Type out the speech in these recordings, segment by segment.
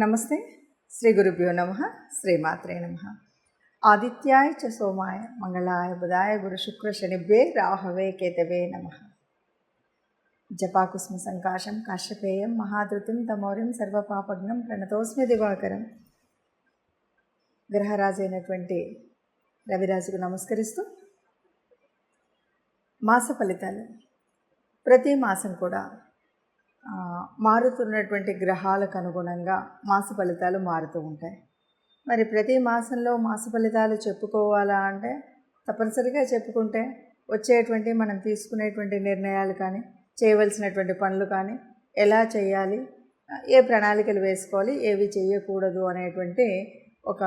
నమస్తే. శ్రీ గురుభ్యో నమః. శ్రీమాత్రే నమః. ఆదిత్యాయ చ సోమాయ మంగళాయ బుధాయ గురు శుక్ర శనిభ్యే రాహవే కేతవే నమః. జపాకుస్మ సంకాశం కాశ్యపేయం మహాధృతిం తమోరిం సర్వపాపగ్నం ప్రణతోస్మి దివాకరం. గ్రహరాజు అయినటువంటి రవిరాజుకు నమస్కరిస్తూ మాస ఫలితాలు. ప్రతి మాసం కూడా మారుతున్నటువంటి గ్రహాలకు అనుగుణంగా మాస ఫలితాలు మారుతూ ఉంటాయి. మరి ప్రతి మాసంలో మాస ఫలితాలు చెప్పుకోవాలా అంటే తప్పనిసరిగా చెప్పుకుంటే వచ్చేటువంటి మనం తీసుకునేటువంటి నిర్ణయాలు కానీ, చేయవలసినటువంటి పనులు కానీ, ఎలా చేయాలి, ఏ ప్రణాళికలు వేసుకోవాలి, ఏవి చేయకూడదు అనేటువంటి ఒక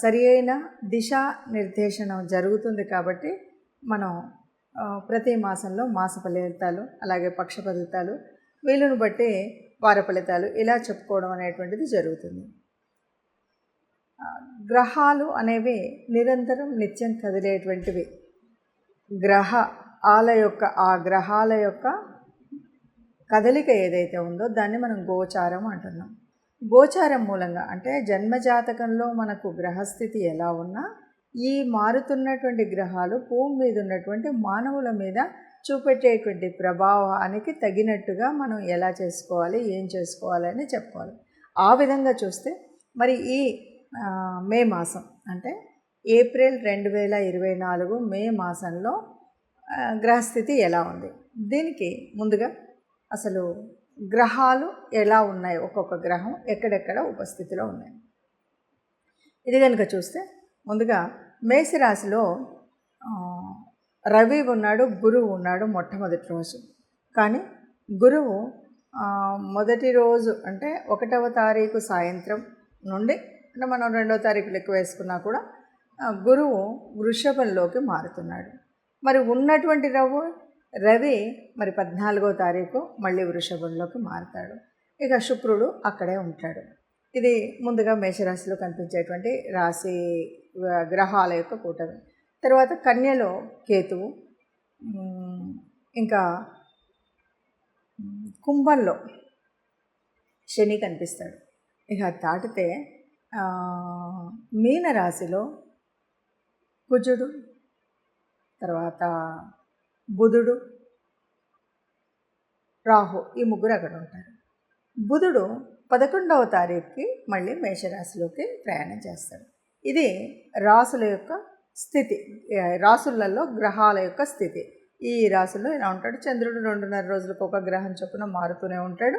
సరి అయిన దిశా నిర్దేశనం జరుగుతుంది. కాబట్టి మనం ప్రతి మాసంలో మాస ఫలితాలు, అలాగే పక్ష ఫలితాలు, వీలును బట్టి వార ఫలితాలు ఇలా చెప్పుకోవడం అనేటువంటిది జరుగుతుంది. గ్రహాలు అనేవి నిరంతరం నిత్యం కదిలేటువంటివి. ఆ గ్రహాల యొక్క కదలిక ఏదైతే ఉందో దాన్ని మనం గోచారం అంటున్నాం. గోచారం మూలంగా అంటే జన్మజాతకంలో మనకు గ్రహస్థితి ఎలా ఉన్నా ఈ మారుతున్నటువంటి గ్రహాలు భూమి మీద ఉన్నటువంటి మానవుల మీద చూపెట్టేటువంటి ప్రభావానికి తగినట్టుగా మనం ఎలా చేసుకోవాలి, ఏం చేసుకోవాలి అని చెప్పుకోవాలి. ఆ విధంగా చూస్తే మరి ఈ మే మాసం అంటే ఏప్రిల్ 2024 మే మాసంలో గ్రహస్థితి ఎలా ఉంది, దీనికి ముందుగా అసలు గ్రహాలు ఎలా ఉన్నాయి, ఒక్కొక్క గ్రహం ఎక్కడెక్కడ ఉపస్థితిలో ఉన్నాయి ఇది కనుక చూస్తే ముందుగా మేషరాశిలో రవి ఉన్నాడు, గురువు ఉన్నాడు మొట్టమొదటి రోజు. కానీ గురువు మొదటి రోజు అంటే 1వ తారీఖు సాయంత్రం నుండి అంటే మనం 2వ తారీఖు లెక్క వేసుకున్నా కూడా గురువు వృషభంలోకి మారుతున్నాడు. మరి ఉన్నటువంటి రవి మరి 14వ తారీఖు మళ్ళీ వృషభంలోకి మారుతాడు. ఇక శుక్రుడు అక్కడే ఉంటాడు. ఇది ముందుగా మేషరాశిలో కనిపించేటువంటి రాశి గ్రహాల యొక్క కూటమి. తర్వాత కన్యలో కేతువు, ఇంకా కుంభంలో శని కనిపిస్తాడు. ఇక దాటితే మీనరాశిలో కుజుడు, తర్వాత బుధుడు, రాహు, ఈ ముగ్గురు అక్కడ ఉంటారు. బుధుడు 11వ తారీఖుకి మళ్ళీ మేషరాశిలోకి ప్రయాణం చేస్తాడు. ఇది రాసుల యొక్క స్థితి, రాసులలో గ్రహాల యొక్క స్థితి. ఈ రాశుల్లో ఇలా ఉంటాడు. చంద్రుడు 2.5 రోజులకు ఒక గ్రహం చొప్పున మారుతూనే ఉంటాడు.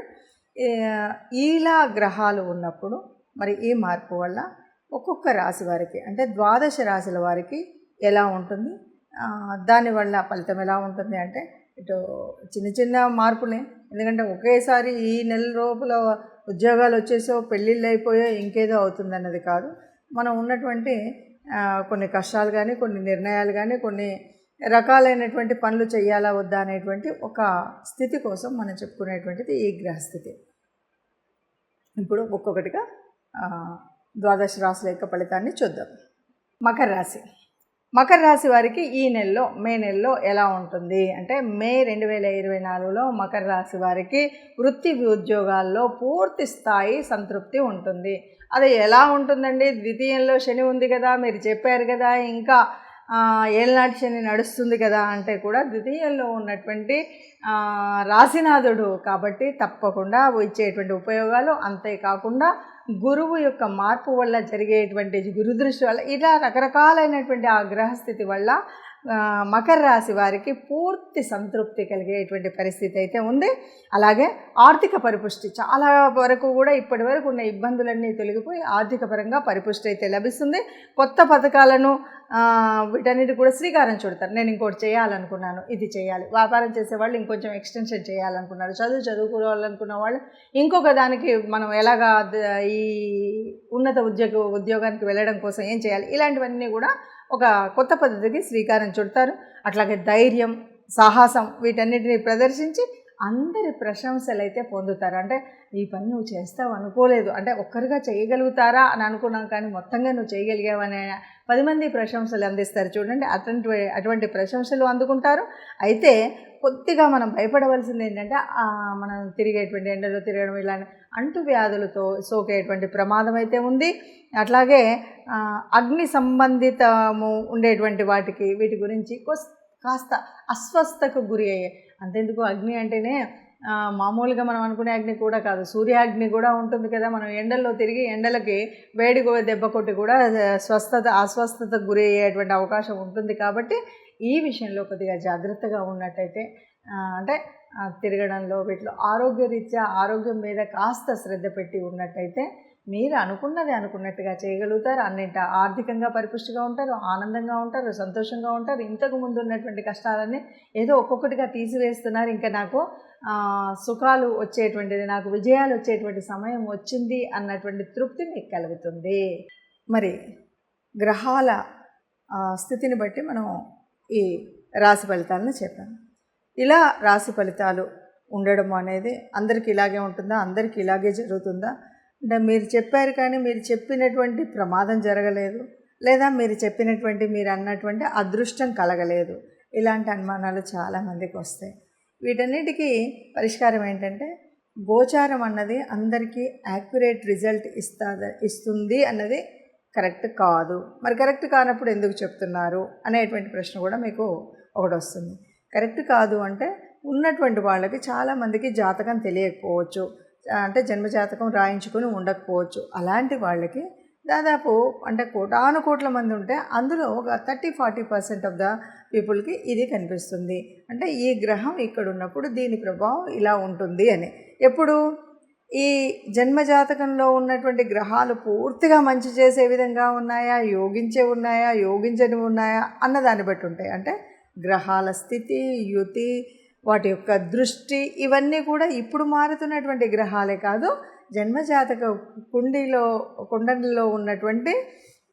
ఇలా గ్రహాలు ఉన్నప్పుడు మరి ఈ మార్పు వల్ల ఒక్కొక్క రాశి వారికి అంటే 12 రాశుల వారికి ఎలా ఉంటుంది, దానివల్ల ఫలితం ఎలా ఉంటుంది అంటే ఇటు చిన్న చిన్న మార్పులే. ఎందుకంటే ఒకేసారి ఈ నెల లోపల ఉద్యోగాలు వచ్చేసో, పెళ్ళిళ్ళు అయిపోయో, ఇంకేదో అవుతుందన్నది కాదు. మనం ఉన్నటువంటి కొన్ని కష్టాలు కానీ, కొన్ని నిర్ణయాలు కానీ, కొన్ని రకాలైనటువంటి పనులు చేయాలా వద్దా అనేటువంటి ఒక స్థితి కోసం మనం చెప్పుకునేటువంటిది ఈ గ్రహస్థితి. ఇప్పుడు ఒక్కొక్కటిగా 12 రాశుల యొక్క ఫలితాన్ని చూద్దాం. మకర రాశి వారికి ఈ నెలలో మే నెలలో ఎలా ఉంటుంది అంటే మే 2024లో మకర రాశి వారికి వృత్తి ఉద్యోగాల్లో పూర్తి స్థాయి సంతృప్తి ఉంటుంది. అది ఎలా ఉంటుందండి, ద్వితీయంలో శని ఉంది కదా, మీరు చెప్పారు కదా, ఇంకా ఏళ్ళనాటి శని నడుస్తుంది కదా అంటే కూడా ద్వితీయంలో ఉన్నటువంటి రాశినాథుడు కాబట్టి తప్పకుండా ఇచ్చేటువంటి ఉపయోగాలు, అంతేకాకుండా గురువు యొక్క మార్పు వల్ల జరిగేటువంటి గురుదృష్టి వల్ల ఇలా రకరకాలైనటువంటి ఆ గ్రహస్థితి వల్ల మకర రాశి వారికి పూర్తి సంతృప్తి కలిగేటువంటి పరిస్థితి అయితే ఉంది. అలాగే ఆర్థిక పరిపుష్టి చాలా వరకు కూడా ఇప్పటి వరకు ఉన్న ఇబ్బందులన్నీ తొలగిపోయి ఆర్థిక పరంగా పరిపుష్టి అయితే లభిస్తుంది. కొత్త పథకాలను వీటన్నిటి కూడా శ్రీకారం చుడతారు. నేను ఇంకోటి చేయాలనుకున్నాను, ఇది చేయాలి. వ్యాపారం చేసేవాళ్ళు ఇంకొంచెం ఎక్స్టెన్షన్ చేయాలనుకున్నారు, చదువుకోవాలనుకున్న వాళ్ళు ఇంకొక దానికి మనం ఎలాగా ఈ ఉన్నత ఉద్యోగానికి వెళ్ళడం కోసం ఏం చేయాలి, ఇలాంటివన్నీ కూడా ఒక కొత్త పద్ధతికి శ్రీకారం చుడతారు. అట్లాగే ధైర్యం, సాహసం వీటన్నిటిని ప్రదర్శించి అందరి ప్రశంసలు అయితే పొందుతారు. అంటే ఈ పని నువ్వు చేస్తావు అనుకోలేదు, అంటే ఒక్కరిగా చేయగలుగుతారా అని అనుకున్నాం, కానీ మొత్తంగా నువ్వు చేయగలిగావనే 10 మంది ప్రశంసలు అందిస్తారు చూడండి, అటువంటి ప్రశంసలు అందుకుంటారు. అయితే కొద్దిగా మనం భయపడవలసింది ఏంటంటే మనం తిరిగేటువంటి ఎండలో తిరగడం, ఇలా అంటువ్యాధులతో సోకేటువంటి ప్రమాదం అయితే ఉంది. అట్లాగే అగ్ని సంబంధితము ఉండేటువంటి వీటి గురించి కాస్త అస్వస్థకు గురి అయ్యే. అంతెందుకు, అగ్ని అంటేనే మామూలుగా మనం అనుకునే అగ్ని కూడా కాదు, సూర్యాగ్ని కూడా ఉంటుంది కదా. మనం ఎండల్లో తిరిగి ఎండలకి వేడి దెబ్బ కొట్టి కూడా అస్వస్థతకు గురి అయ్యేటువంటి అవకాశం ఉంటుంది. కాబట్టి ఈ విషయంలో కొద్దిగా జాగ్రత్తగా ఉన్నట్టయితే, అంటే తిరగడంలో వీటిలో ఆరోగ్యం మీద కాస్త శ్రద్ధ పెట్టి ఉన్నట్టయితే మీరు అనుకున్నది అనుకున్నట్టుగా చేయగలుగుతారు. అన్నింట ఆర్థికంగా పరిపుష్టిగా ఉంటారు, ఆనందంగా ఉంటారు, సంతోషంగా ఉంటారు. ఇంతకు ముందు ఉన్నటువంటి కష్టాలన్నీ ఏదో ఒక్కొక్కటిగా తీసివేస్తున్నారు. ఇంకా నాకు సుఖాలు వచ్చేటువంటిది, నాకు విజయాలు వచ్చేటువంటి సమయం వచ్చింది అన్నటువంటి తృప్తి మీకు కలుగుతుంది. మరి గ్రహాల స్థితిని బట్టి మనం ఈ రాశి ఫలితాలను చెప్పాము. ఇలా రాశి ఫలితాలు ఉండడం అనేది అందరికీ ఇలాగే ఉంటుందా, అందరికీ ఇలాగే జరుగుతుందా అంటే, మీరు చెప్పారు కానీ మీరు చెప్పినటువంటి ప్రమాదం జరగలేదు, లేదా మీరు అన్నటువంటి అదృష్టం కలగలేదు, ఇలాంటి అనుమానాలు చాలామందికి వస్తాయి. వీటన్నిటికీ పరిష్కారం ఏంటంటే, గోచారం అన్నది అందరికీ యాక్యురేట్ రిజల్ట్ ఇస్తుంది అన్నది కరెక్ట్ కాదు. మరి కరెక్ట్ కానప్పుడు ఎందుకు చెప్తున్నారు అనేటువంటి ప్రశ్న కూడా మీకు ఒకటి వస్తుంది. కరెక్ట్ కాదు అంటే, ఉన్నటువంటి వాళ్ళకి చాలామందికి జాతకం తెలియకపోవచ్చు, అంటే జన్మజాతకం రాయించుకొని ఉండకపోవచ్చు. అలాంటి వాళ్ళకి దాదాపు అంటే కోటానుకోట్ల మంది ఉంటే అందులో ఒక 30-40% ఆఫ్ ద పీపుల్కి ఇది కనిపిస్తుంది. అంటే ఈ గ్రహం ఇక్కడ ఉన్నప్పుడు దీని ప్రభావం ఇలా ఉంటుంది అని. ఎప్పుడు ఈ జన్మజాతకంలో ఉన్నటువంటి గ్రహాలు పూర్తిగా మంచి చేసే విధంగా ఉన్నాయా, యోగించని ఉన్నాయా అన్నదాన్ని బట్టి ఉంటాయి. అంటే గ్రహాల స్థితి, యుతి, వాటి యొక్క దృష్టి, ఇవన్నీ కూడా ఇప్పుడు మారుతున్నటువంటి గ్రహాలే కాదు, జన్మజాతక కుండలిలో ఉన్నటువంటి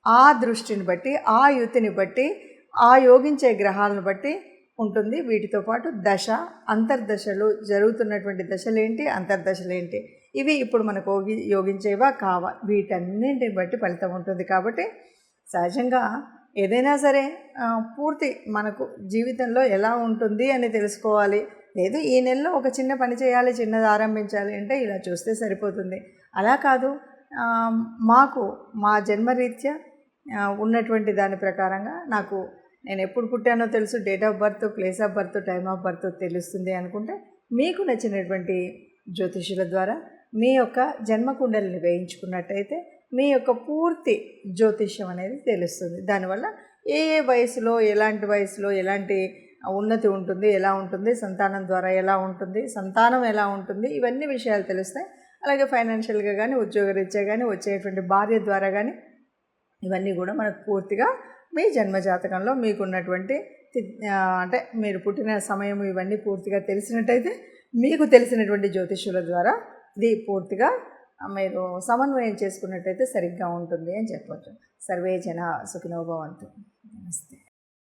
ఆ దృష్టిని బట్టి, ఆ యుతిని బట్టి, ఆ యోగించే గ్రహాలను బట్టి ఉంటుంది. వీటితో పాటు అంతర్దశలు, జరుగుతున్నటువంటి దశలేంటి, అంతర్దశలేంటి, ఇవి ఇప్పుడు మనకు యోగించేవా కావా, వీటన్నింటిని బట్టి ఫలితం ఉంటుంది. కాబట్టి సహజంగా ఏదైనా సరే పూర్తి మనకు జీవితంలో ఎలా ఉంటుంది అని తెలుసుకోవాలి. లేదు ఈ నెలలో ఒక చిన్న పని చేయాలి, చిన్నది ఆరంభించాలి అంటే ఇలా చూస్తే సరిపోతుంది. అలా కాదు, మా జన్మరీత్యా ఉన్నటువంటి దాని ప్రకారంగా నేను ఎప్పుడు పుట్టానో తెలుసు, date of birth, place of birth, time of birth తెలుస్తుంది అనుకుంటే, మీకు నచ్చినటువంటి జ్యోతిష్యుల ద్వారా మీ యొక్క జన్మకుండలిని వేయించుకున్నట్టయితే మీ యొక్క పూర్తి జ్యోతిష్యం అనేది తెలుస్తుంది. దానివల్ల ఏ వయసులో, ఎలాంటి ఉన్నతి ఉంటుంది, ఎలా ఉంటుంది, సంతానం ద్వారా ఎలా ఉంటుంది, సంతానం ఎలా ఉంటుంది, ఇవన్నీ విషయాలు తెలుస్తాయి. అలాగే ఫైనాన్షియల్గా కానీ, ఉద్యోగరీత్యా కానీ, వచ్చేటువంటి భార్య ద్వారా కానీ, ఇవన్నీ కూడా మనకు పూర్తిగా మీ జన్మజాతకంలో మీకున్నటువంటి అంటే మీరు పుట్టిన సమయం ఇవన్నీ పూర్తిగా తెలిసినట్టయితే, మీకు తెలిసినటువంటి జ్యోతిష్యుల ద్వారా ఇది పూర్తిగా మీరు సమన్వయం చేసుకున్నట్టయితే సరిగ్గా ఉంటుంది అని చెప్పవచ్చు. సర్వే జన సుఖినో భవంతు. నమస్తే.